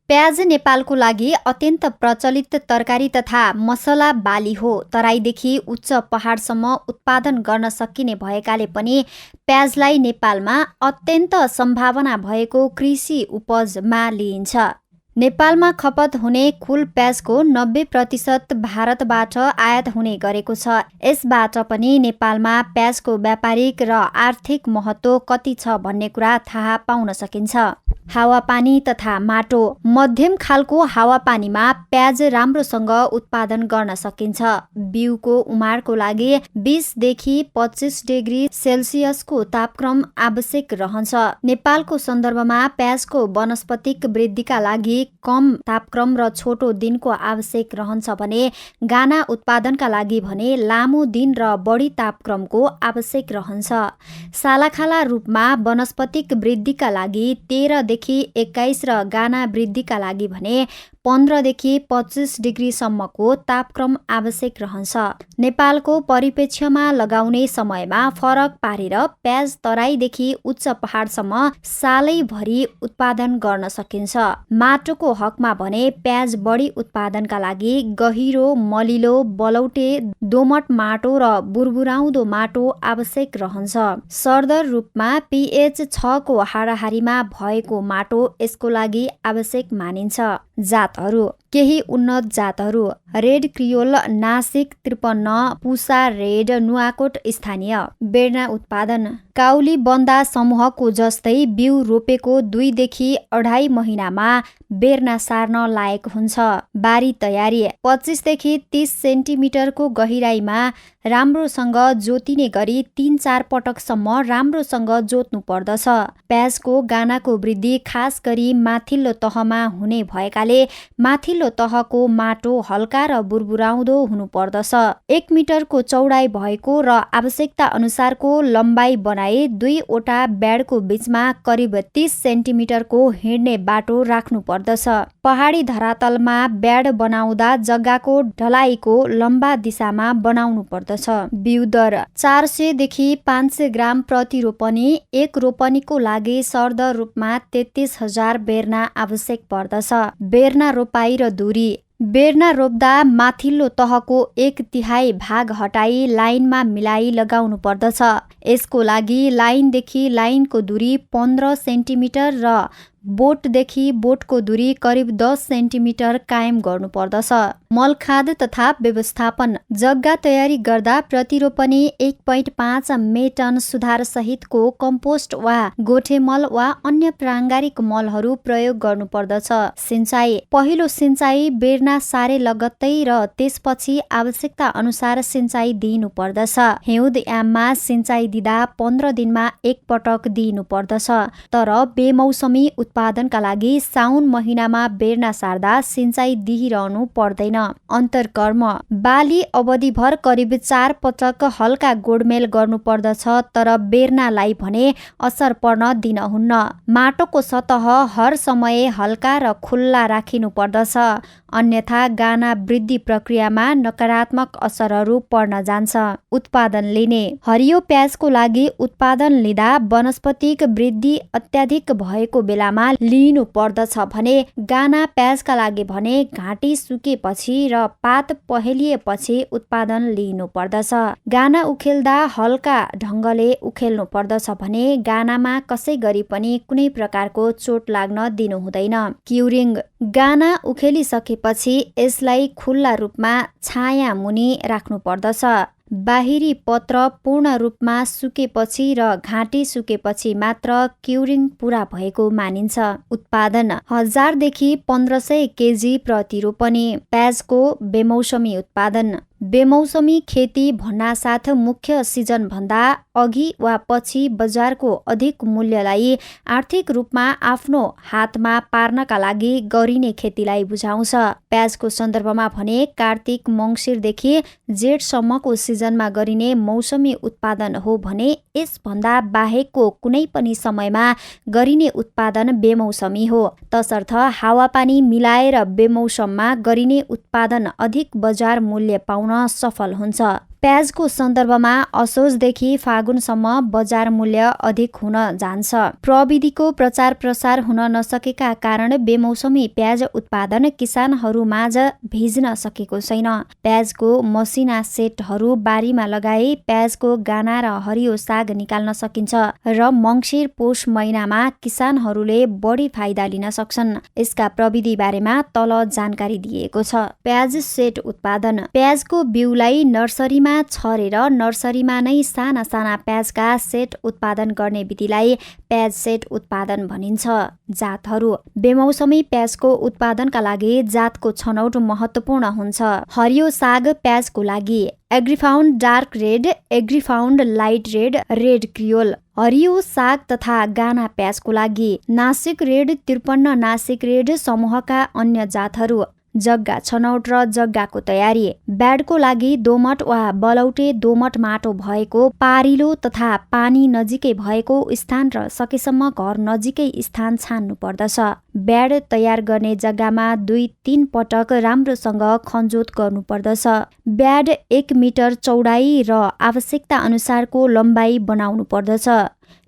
प्याज नेपालको लागि अत्यन्त प्रचलित तरकारी तथा मसला बाली हो। तराईदेखि उच्च पहाडसम्म उत्पादन गर्न सकिने भएकाले पनि प्याजलाई नेपालमा अत्यन्त सम्भावना भएको कृषि उपजमा लिइन्छ। नेपालमा खपत हुने कुल प्याजको 90% भारतबाट आयात हुने गरेको छ। यसबाट पनि नेपालमा प्याजको व्यापारिक र आर्थिक महत्त्व कति छ भन्ने कुरा थाहा पाउन सकिन्छ। हावापानी तथा माटो। मध्यम खालको हावापानीमा प्याज राम्रोसँग उत्पादन गर्न सकिन्छ। बिउको उमारको लागि 20 देखि 25 डिग्री सेल्सियसको तापक्रम आवश्यक रहन्छ। नेपालको सन्दर्भमा प्याजको वनस्पतिक वृद्धिका लागि कम तापक्रम र छोटो दिनको आवश्यक रहन्छ भने गाना उत्पादनका लागि भने लामो दिन र बढी तापक्रमको आवश्यक रहन्छ। सालाखाला रूपमा वनस्पतिक वृद्धिका लागि 13 देखि 21 र गाना वृद्धिका लागि भने 15 देखि 25 डिग्रीसम्मको तापक्रम आवश्यक रहन्छ। नेपालको परिप्रेक्ष्यमा लगाउने समयमा फरक पारेर प्याज तराईदेखि उच्च पहाडसम्म सालैभरि उत्पादन गर्न सकिन्छ। माटोको हकमा भने प्याज बढी उत्पादनका लागि गहिरो, मलिलो, बलौटे, दोमट माटो र बुरबुराउँदो माटो आवश्यक रहन्छ। सरदर रूपमा pH 6 को हाराहारीमा भएको माटो यसको लागि आवश्यक मानिन्छ। जातहरू। केही उन्नत जातहरू: red creole, Nashik 53, Pusa red, Nuwakot स्थानीय। बेर्ना उत्पादन: काउली बन्दा समूहको जस्तै बिउ रोपेको 2 देखि 2.5 महिनामा बेर्ना सार्न लायक हुन्छ। बारी तयारी: 25 देखि 30 सेन्टिमिटरको गहिराईमा राम्रोसँग जोतिने गरी 3-4 पटकसम्म राम्रोसँग जोत्नु पर्दछ। प्याजको गानाको वृद्धि खास गरी माथिल्लो तहमा हुने भएकाले माथिल्लो तहको माटो हल्का र बुरबुराउँदो हुनुपर्दछ। 1 मिटरको चौडाइ भएको र आवश्यकता अनुसारको लम्बाइ बनाई 2 वटा ब्याडको बीचमा करिब 30 सेन्टिमिटरको हिँड्ने बाटो राख्नु पर्दछ। पहाडी धरातलमा ब्याड बनाउँदा जग्गाको ढलाइको लम्बा दिशामा बनाउनु पर्दछ। बिउ दर: 400 देखि 500 ग्राम प्रति रोपनी। एक रोपनीको लागि सरदर रूपमा 33,000 बेर्ना आवश्यक पर्दछ। बेर्ना रोपाई र दूरी: बेर्ना रोप्दा माथिल्लो तहको 1/3 भाग हटाई लाइनमा मिलाई लगाउनु पर्दछ। यसको लागि लाइनदेखि लाइनको दूरी 15 सेन्टिमिटर र बोटदेखि बोटको दूरी करिब 10 सेन्टिमिटर कायम गर्नुपर्दछ। मलखाद तथा व्यवस्थापन: जग्गा तयारी गर्दा प्रतिरोपनी 1.5 मेटन सुधार सहितको कम्पोस्ट वा गोठे मल वा अन्य प्राङ्गारिक मलहरू प्रयोग गर्नुपर्दछ। सिंचाई: पहिलो सिंचाई बेर्ना सारे लगत्तै र त्यसपछि आवश्यकता अनुसार सिंचाई दिइनु पर्दछ। हिउँद याममा सिंचाई दिँदा 15 दिनमा एक पटक दिइनु पर्दछ। तर बेमौसमी उत्पादनका लागि साउन महिनामा बेर्ना सार्दा सिंचाई दिइरहनु पर्दैन। अन्तर्कर्म: बाली अवधिभर करिब 4 पटक हल्का गोडमेल गर्नु पर्दछ, तर बेर्नालाई भने असर पर्न दिनहुन्न। माटोको सतह हर समय हल्का र खुल्ला राखिनु पर्दछ, अन्यथा गाना वृद्धि प्रक्रियामा नकारात्मक असरहरू पर्न जान्छ। उत्पादन लिने: हरियो प्याजको लागि उत्पादन लिँदा वनस्पतिक वृद्धि अत्याधिक भएको बेलामा लिइनु पर्दछ भने गाना प्याजका लागि भने घाँटी सुकेपछि र पात पहेलिएपछि उत्पादन लिइनु पर्दछ। गाना उखेल्दा हल्का ढङ्गले उखेल्नु पर्दछ भने गानामा कसै गरी पनि कुनै प्रकारको चोट लाग्न दिनु हुँदैन। क्युरिङ: गाना उखेलिसकेपछि यसलाई खुल्ला रूपमा छाया मुनि राख्नु पर्दछ। बाहिरी पत्र पूर्ण रूपमा सुकेपछि र घाँटी सुकेपछि मात्र क्युरिङ पुरा भएको मानिन्छ। उत्पादन: 1000 देखि 1500 केजी प्रति रोपनी। प्याजको बेमौसमी उत्पादन: बेमौसमी खेती भन्नासाथ मुख्य सिजनभन्दा अघि वा पछि बजारको अधिक मूल्यलाई आर्थिक रूपमा आफ्नो हातमा पार्नका लागि गरिने खेतीलाई बुझाउँछ। प्याजको सन्दर्भमा भने कार्तिक मङ्सिरदेखि जेठसम्मको सिजनमा गरिने मौसमी उत्पादन हो भने यसभन्दा बाहेकको कुनै पनि समयमा गरिने उत्पादन बेमौसमी हो। तसर्थ हावापानी मिलाएर बेमौसममा गरिने उत्पादन अधिक बजार मूल्य पाउन सफल हुन्छ। प्याजको सन्दर्भमा असोजदेखि फागुनसम्म बजार मूल्य अधिक हुन जान्छ। प्रविधिको प्रचार प्रसार हुन नसकेका कारण बेमौसमी प्याज उत्पादन किसानहरूमाझ भिज्न सकेको छैन। प्याजको मसिना सेटहरू बारीमा लगाई प्याजको गाना र हरियो साग निकाल्न सकिन्छ र मङ्सिर पौष महिनामा किसानहरूले बढी फाइदा लिन सक्छन्। यसका प्रविधि बारेमा तल जानकारी दिएको छ। प्याज सेट उत्पादन। प्याजको बिउलाई नर्सरीमा छरेर नर्सरीमा नै साना साना प्याजका सेट उत्पादन गर्ने विधिलाई प्याज सेट उत्पादन भनिन्छ। जातहरू। बेमौसमी प्याजको उत्पादनका लागि जातको छनौट महत्त्वपूर्ण हुन्छ। हरियो साग प्याजको लागि Agrifound dark red, Agrifound light red, red creole. हरियो साग तथा गाना प्याजको लागि नासिक रेड, 53 नासिक रेड समूहका अन्य जातहरू। जग्गा छनौट र जग्गाको तयारी। ब्याडको लागि दोमट वा बलौटे दोमट माटो भएको पारिलो तथा पानी नजिकै भएको स्थान र सकेसम्म घर नजिकै स्थान छान्नु पर्दछ। ब्याड तयार गर्ने जग्गामा 2-3 पटक राम्रोसँग खनजोत गर्नुपर्दछ। ब्याड 1 मिटर चौडाइ र आवश्यकता अनुसारको लम्बाइ बनाउनु पर्दछ।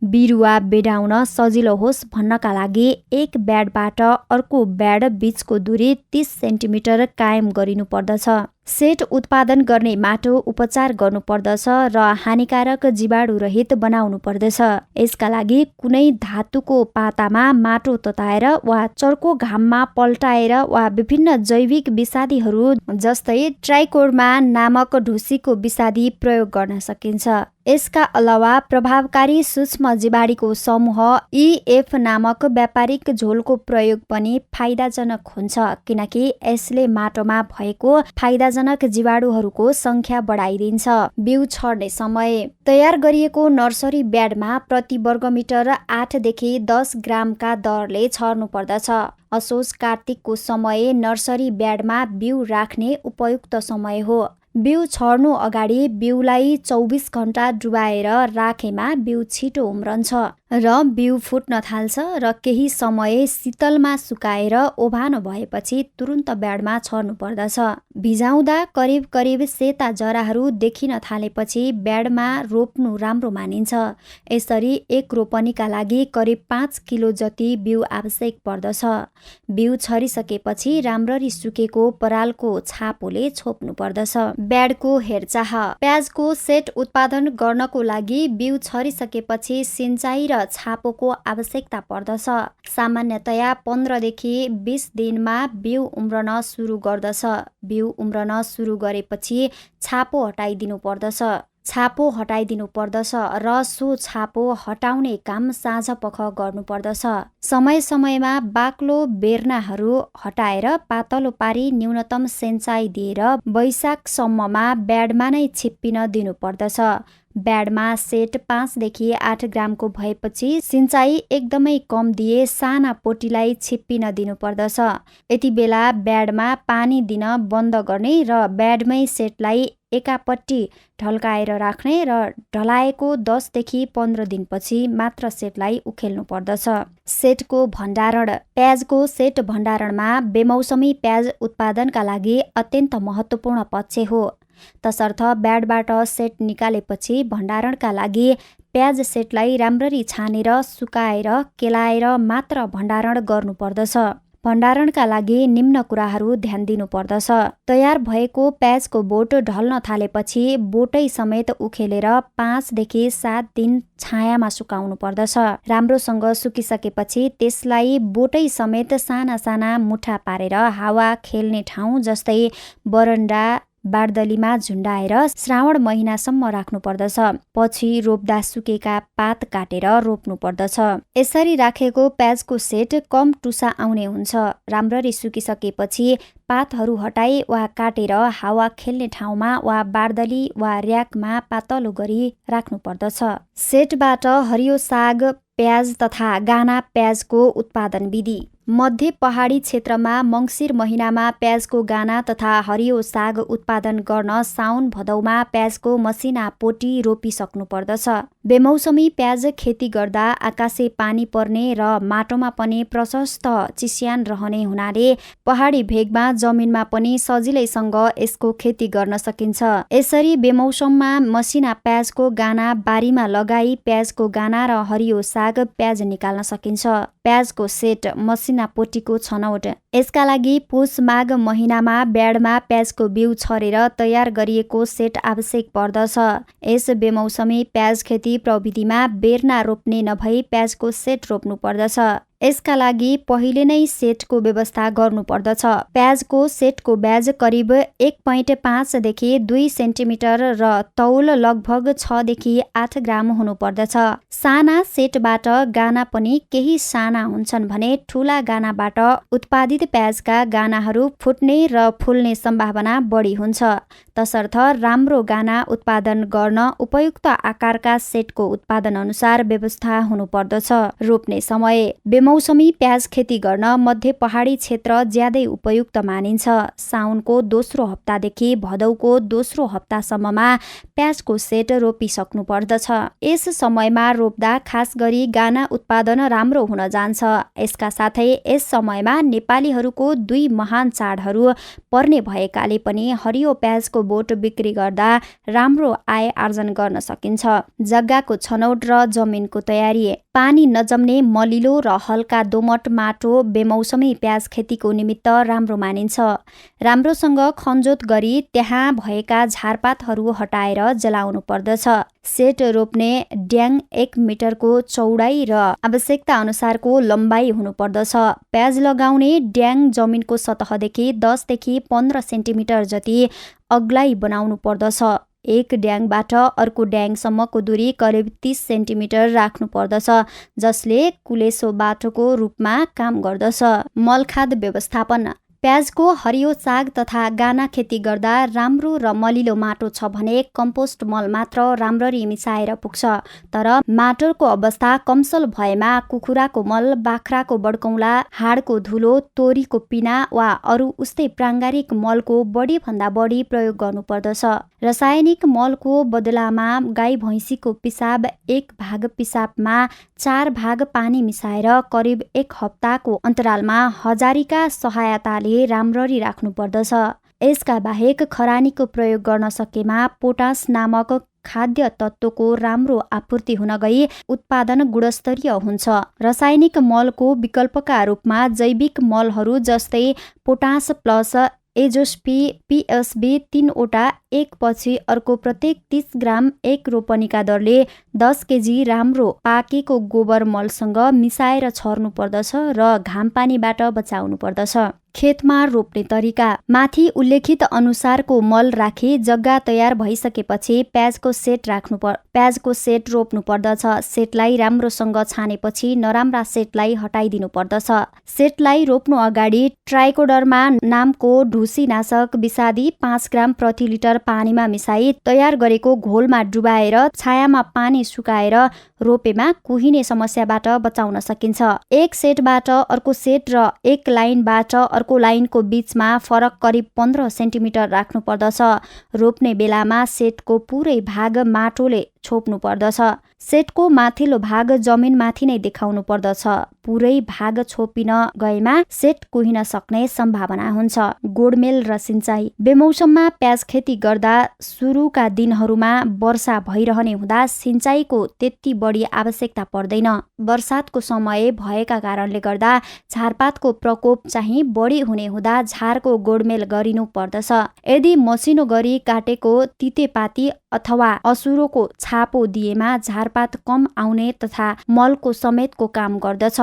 बिरुवा बेडाउन सजिलो होस् भन्नका लागि एक ब्याडबाट अर्को ब्याड बीचको दूरी 30 सेन्टिमिटर कायम गरिनु पर्दछ। सेट उत्पादन गर्ने माटो उपचार गर्नुपर्दछ र हानिकारक जीवाणु रहित बनाउनु पर्दछ। यसका लागि कुनै धातुको पातामा माटो तताएर वा चर्को घाममा पल्टाएर वा विभिन्न जैविक विषादीहरू जस्तै ट्राइकोडर्मा नामक ढुसीको विषादी प्रयोग गर्न सकिन्छ। यसका अलावा प्रभावकारी सूक्ष्म जीवाणुको समूह EF नामक व्यापारिक झोलको प्रयोग पनि फाइदाजनक हुन्छ, किनकि यसले माटोमा भएको फाइदाजनक जीवाणुहरूको संख्या बढाइदिन्छ। बिउ छर्ने समय। तयार गरिएको नर्सरी ब्याडमा प्रति वर्गमिटर 8 देखि 10 ग्रामका दरले छर्नु पर्दछ। असोज कार्तिकको समय नर्सरी ब्याडमा बिउ राख्ने उपयुक्त समय हो। बिउ छर्नु अगाडि बिउलाई 24 घण्टा डुबाएर राखेमा बिउ छिटो उम्रन्छ र बिउ फुट्न थाल्छ र केही समय शीतलमा सुकाएर ओभानो भएपछि तुरुन्त ब्याडमा छर्नु पर्दछ। भिजाउँदा करिब करिब सेता जराहरू देखिन थालेपछि ब्याडमा रोप्नु राम्रो मानिन्छ। यसरी एक रोपनीका लागि करिब 5 किलो जति बिउ आवश्यक पर्दछ। बिउ छरिसकेपछि राम्ररी सुकेको परालको छापोले छोप्नु पर्दछ। ब्याडको हेरचाह। प्याजको सेट उत्पादन गर्नको लागि बिउ छरिसकेपछि सिँचाइ र छापोको आवश्यकता पर्दछ। सामान्यतया 15 देखि 20 दिनमा बिउ उम्रन सुरु गर्दछ। बिउ उम्रन सुरु गरेपछि छापो हटाइदिनु पर्दछ। छापो हटाइदिनु पर्दछ र सो छापो हटाउने काम साँझपख गर्नुपर्दछ। समय समयमा बाक्लो बेर्नाहरू हटाएर पातलो पारी न्यूनतम सिँचाइ दिएर वैशाखसम्ममा ब्याडमा नै छिप्पिन दिनुपर्दछ। ब्याडमा सेट 5 देखि 8 ग्रामको भएपछि सिँचाइ एकदमै कम दिए साना पोटीलाई छिप्पिन दिनुपर्दछ। यति बेला ब्याडमा पानी दिन बन्द गर्ने र ब्याडमै सेटलाई एकापट्टि ढल्काएर राख्ने र ढलाएको 10 देखि 15 दिनपछि मात्र सेटलाई उखेल्नु पर्दछ। सेटको भण्डारण। प्याजको सेट भण्डारणमा बेमौसमी प्याज उत्पादनका लागि अत्यन्त महत्त्वपूर्ण पक्ष हो। तसर्थ ब्याडबाट सेट निकालेपछि भण्डारणका लागि प्याज सेटलाई राम्ररी छानेर सुकाएर केलाएर मात्र भण्डारण गर्नुपर्दछ। भण्डारणका लागि निम्न कुराहरू ध्यान दिनुपर्दछ। तयार भएको प्याजको बोट ढल्न थालेपछि बोटै समेत उखेलेर 5 देखि 7 दिन छायामा सुकाउनु पर्दछ। राम्रोसँग सुकिसकेपछि त्यसलाई बोटै समेत साना साना मुठा पारेर हावा खेल्ने ठाउँ जस्तै बरन्डा बार्दलीमा झुन्डाएर श्रावण महिनासम्म राख्नु पर्दछ। पछि रोप्दा सुकेका पात काटेर रोप्नु पर्दछ। यसरी राखेको प्याजको सेट कम टुसा आउने हुन्छ। राम्ररी सुकिसकेपछि पातहरू हटाई वा काटेर हावा खेल्ने ठाउँमा वा बार्दली वा र्याकमा पातलो गरी राख्नु पर्दछ। सेटबाट हरियो साग प्याज तथा गाना प्याजको उत्पादन विधि। मध्य पहाडी क्षेत्रमा मङ्सिर महिनामा प्याजको गाना तथा हरियो साग उत्पादन गर्न साउन भदौमा प्याजको मसिना पोटी रोपिसक्नु पर्दछ। बेमौसमी प्याज खेती गर्दा आकाशे पानी पर्ने र माटोमा पनि प्रशस्त चिस्यान रहने हुनाले पहाडी भेगमा जमिनमा पनि सजिलैसँग यसको खेती गर्न सकिन्छ। यसरी बेमौसममा मसिना प्याजको गाना बारीमा लगाई प्याजको गाना र हरियो साग प्याज निकाल्न सकिन्छ। प्याजको सेट मसिना पोटीको छनौट। यसका लागि पुष माघ महिनामा ब्याडमा प्याजको बिउ छरेर तयार गरिएको सेट आवश्यक पर्दछ। यस बेमौसमी प्याज खेती प्रविधिमा बेर्ना रोप्ने नभई प्याजको सेट रोप्नु पर्दछ। यसका लागि पहिले नै सेटको व्यवस्था गर्नुपर्दछ। प्याजको सेटको ब्याज करिब 1.5 देखि 2 सेन्टिमिटर र तौल लगभग 6 देखि 8 ग्राम हुनुपर्दछ। साना सेटबाट गाना पनि केही साना हुन्छन् भने ठूला गानाबाट उत्पादित प्याजका गानाहरू फुट्ने र फुल्ने सम्भावना बढी हुन्छ। तसर्थ राम्रो गाना उत्पादन गर्न उपयुक्त आकारका सेटको उत्पादन अनुसार व्यवस्था हुनुपर्दछ। रोप्ने समय बेमौसमी प्याज खेती गर्न मध्य पहाडी क्षेत्र ज्यादै उपयुक्त मानिन्छ। साउनको दोस्रो हप्तादेखि भदौको दोस्रो हप्तासम्ममा प्याजको सेट रोपिसक्नु पर्दछ। यस समयमा रोप्दा खास गरी गाना उत्पादन राम्रो हुन जान्छ। यसका साथै यस समयमा नेपालीहरूको 2 महान चाडहरू पर्ने भएकाले पनि हरियो प्याजको बोट बिक्री गर्दा राम्रो आय आर्जन गर्न सकिन्छ। जग्गाको छनौट र जमिनको तयारी। पानी नजम्ने मलिलो र हल्का दोमट माटो बेमौसमी प्याज खेतीको निमित्त राम्रो मानिन्छ। राम्रोसँग खनजोत गरी त्यहाँ भएका झारपातहरू हटाएर जलाउनु पर्दछ। सेट रोप्ने ड्याङ 1 मिटरको चौडाइ र आवश्यकता अनुसारको लम्बाइ हुनुपर्दछ। प्याज लगाउने ड्याङ जमिनको सतहदेखि 10 देखि 15 सेन्टिमिटर जति अग्लाई बनाउनु पर्दछ। एक ड्याङबाट अर्को ड्याङसम्मको दूरी करिब 30 सेन्टिमिटर राख्नु पर्दछ, जसले कुलेसो बाटोको रूपमा काम गर्दछ। मलखाद व्यवस्थापन। प्याजको हरियो साग तथा गाना खेती गर्दा राम्रो र मलिलो माटो छ भने कम्पोस्ट मल मात्र राम्ररी मिसाएर पुग्छ। तर माटोको अवस्था कमसल भएमा कुखुराको मल, बाख्राको बडकौला, हाडको धुलो, तोरीको पिना वा अरू उस्तै प्राङ्गारिक मलको बढीभन्दा बढी प्रयोग गर्नुपर्दछ। रासायनिक मलको बदलामा गाई भैँसीको पिसाब 1 भाग पिसाबमा 4 भाग पानी मिसाएर करिब 1 हप्ताको अन्तरालमा हजारीका सहायताले राम्ररी राख्नु पर्दछ। यसका बाहेक खरानीको प्रयोग गर्न सकेमा पोटास नामक खाद्य तत्त्वको राम्रो आपूर्ति हुन गई उत्पादन गुणस्तरीय हुन्छ। रासायनिक मलको विकल्पका रूपमा जैविक मलहरू जस्तै पोटास प्लस एजोस्पी, पिएसबी 3 वटा एक पछि अर्को प्रत्येक 30 ग्राम 1 रोपनीका दरले 10 केजी राम्रो पाकेको गोबर मलसँग मिसाएर छर्नु पर्दछ र घामपानीबाट बचाउनु पर्दछ। खेतमा रोप्ने तरिका। माथि उल्लेखित अनुसारको मल राखी जग्गा तयार भइसकेपछि प्याजको सेट रोप्नु पर्दछ। सेटलाई राम्रोसँग छानेपछि नराम्रा सेटलाई हटाइदिनु पर्दछ। सेटलाई रोप्नु अगाडि ट्राइकोडर्मा नामको ढुसीनाशक विषादी 5 ग्राम प्रति लिटर पानीमा मिसाई तयार गरेको घोलमा डुबाएर छायामा पानी सुकाएर रोपेमा कुहिने समस्याबाट बचाउन सकिन्छ। एक सेटबाट अर्को सेट र एक लाइनबाट अर्को लाइनको बीचमा फरक करिब 15 सेन्टिमिटर राख्नु पर्दछ। रोप्ने बेलामा सेटको पुरै भाग माटोले छोप्नु पर्दछ। सेटको माथिल्लो भाग जमिनमाथि नै देखाउनु पर्दछ। पुरै भाग छोपिन गएमा सेट कुहिन सक्ने सम्भावना हुन्छ। गोडमेल र सिंचाई। बेमौसममा प्याज खेती गर्दा सुरुका दिनहरूमा वर्षा भइरहने हुँदा सिंचाईको त्यति बढी आवश्यकता पर्दैन। बर्सातको समय भएका कारणले गर्दा झारपातको प्रकोप चाहिँ बढी हुने हुँदा झारको गोडमेल गरिनु पर्दछ। यदि मसिनो गरी काटेको तितेपाती अथवा असुरोको छापो दिएमा झारपात कम आउने तथा मलको समेतको काम गर्दछ।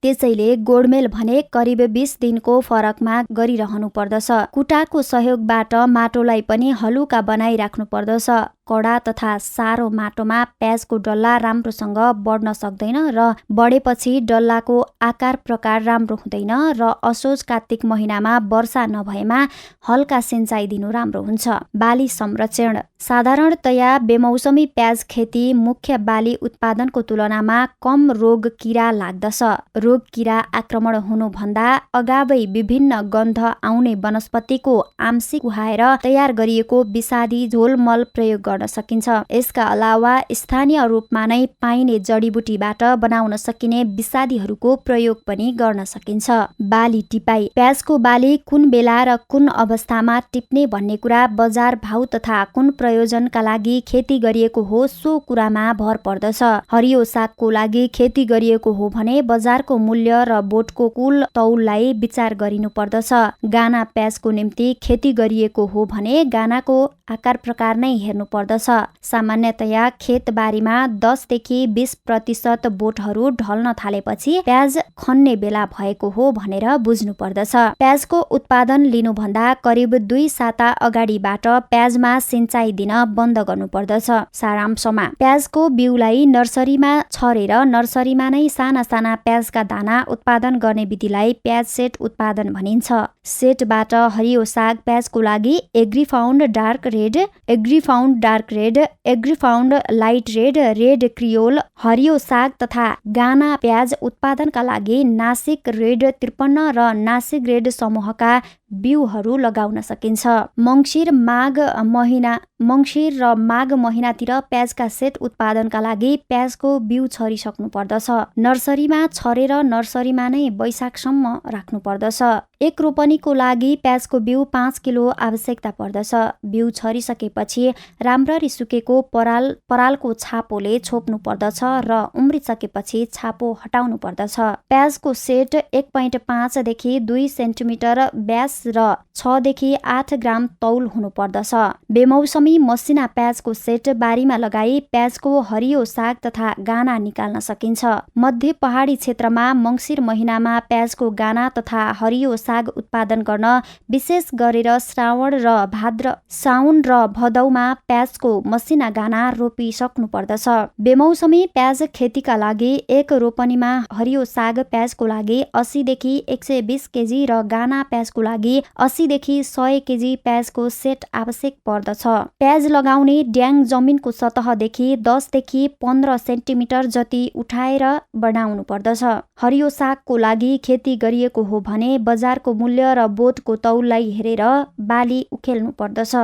त्यसैले गोडमेल भने करिब 20 दिनको फरकमा गरिरहनु पर्दछ। कुटाको सहयोगबाट माटोलाई पनि हलुका बनाइराख्नु पर्दछ। कडा तथा सारो माटोमा प्याजको डल्ला राम्रोसँग बढ्न सक्दैन र बढेपछि डल्लाको आकार प्रकार राम्रो हुँदैन र असोज कार्तिक महिनामा वर्षा नभएमा हल्का सिँचाइ दिनु राम्रो हुन्छ। बाली संरक्षण। साधारणतया बेमौसमी प्याज खेती मुख्य बाली उत्पादनको तुलनामा कम रोग किरा लाग्दछ। रोग किरा आक्रमण हुनुभन्दा अगावै विभिन्न गन्ध आउने वनस्पतिको आंशिक कुहाएर तयार गरिएको विषादी झोलमल प्रयोग गर्न सकिन्छ। यसका अलावा स्थानीय रूपमा नै पाइने जडीबुटीबाट बनाउन सकिने विषादीहरूको प्रयोग पनि गर्न सकिन्छ। बाली टिपाई। प्याजको बाली कुन बेला र कुन अवस्थामा टिप्ने भन्ने कुरा बजार भाउ तथा कुन प्रयोजनका लागि खेती गरिएको हो सो कुरामा भर पर्दछ। हरियो सागको लागि खेती गरिएको हो भने बजारको मूल्य र बोटको कुल तौललाई विचार गरिनु पर्दछ। गाना प्याजको निम्ति खेती गरिएको हो भने गानाको आकार प्रकार नै हेर्नु पर्दछ। सामान्यतया खेतबारीमा 10 देखि 20% बोटहरू ढल्न थालेपछि प्याज खन्ने बेला भएको हो भनेर बुझ्नु पर्दछ। प्याजको उत्पादन लिनुभन्दा करिब 2 साता अगाडिबाट प्याजमा सिँचाइ दिन बन्द गर्नु पर्दछ। सारांशमा प्याजको बिउलाई नर्सरीमा छरेर नर्सरीमा नै साना साना प्याजका दाना उत्पादन गर्ने विधिलाई प्याज सेट उत्पादन भनिन्छ। सेटबाट हरियो साग प्याजको लागि Agrifound dark red, Agrifound dark red, Agrifound light red, red creole, हरियो साग तथा गाना प्याज उत्पादनका लागि नासिक रेड 53 र नासिक रेड समूहका बिउहरू लगाउन सकिन्छ। मङ्सिर र माघ महिनातिर प्याजका सेट उत्पादनका लागि प्याजको बिउ छरिसक्नु पर्दछ। नर्सरीमा छरेर नर्सरीमा नै वैशाखसम्म राख्नु पर्दछ। एक रोपनीको लागि प्याजको बिउ 5 किलो आवश्यकता पर्दछ। बिउ छरिसकेपछि राम्ररी सुकेको परालको छापोले छोप्नु पर्दछ र उम्रिसकेपछि छापो हटाउनु पर्दछ। प्याजको सेट 1.5 देखि 2 सेन्टिमिटर व्यास र 6 देखि 8 ग्राम तौल हुनु पर्दछ। बेमौसमी मसिना प्याजको सेट बारीमा लगाई प्याजको हरियो साग तथा गाना निकाल्न सकिन्छ। मध्य पहाडी क्षेत्रमा मङ्सिर महिनामा प्याजको गाना तथा हरियो साग उत्पादन गर्न विशेष गरेर साउन र भदौमा प्याजको मसिना गाना रोपिसक्नु पर्दछ। बेमौसमी प्याज खेतीका लागि एक रोपनीमा हरियो साग प्याजको लागि 80 देखि 120 केजी र गाना प्याजको लागि 80 देखि 100 केजी प्याजको सेट आवश्यक पर्दछ। प्याज लगाउने ड्याङ जमिनको सतहदेखि 10 देखि 15 सेन्टिमिटर जति उठाएर बनाउनु पर्दछ। हरियो सागको लागि खेती गरिएको हो भने बजारको मूल्य र बोटको तौललाई हेरेर बाली उखेल्नु पर्दछ।